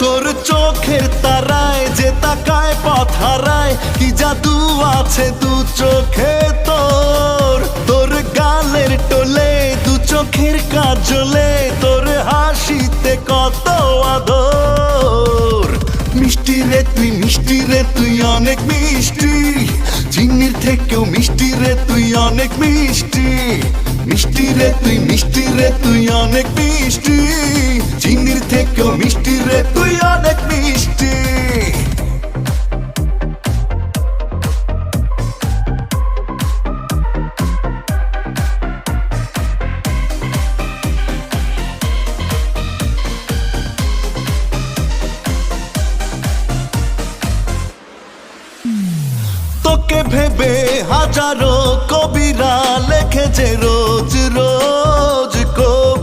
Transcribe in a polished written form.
তোর চোখের তারায় যে তাকায় পথ হারায়, কি জাদু আছে দু চোখে তোর। তোর গালের টোলে দু চোখের কাজলে, তোর হাসিতে কত আদর। মিষ্টি রে তুই, মিষ্টি রে তুই অনেক মিষ্টি, চিনির থেকেও মিষ্টি রে তুই অনেক মিষ্টি। মিষ্টি রে তুই, মিষ্টি রে তুই অনেক মিষ্টি, চিনির থেকেও মিষ্টি রে তুই অনেক মিষ্টি। তোকে ভেবে হাজারো কবিরা লেখে যে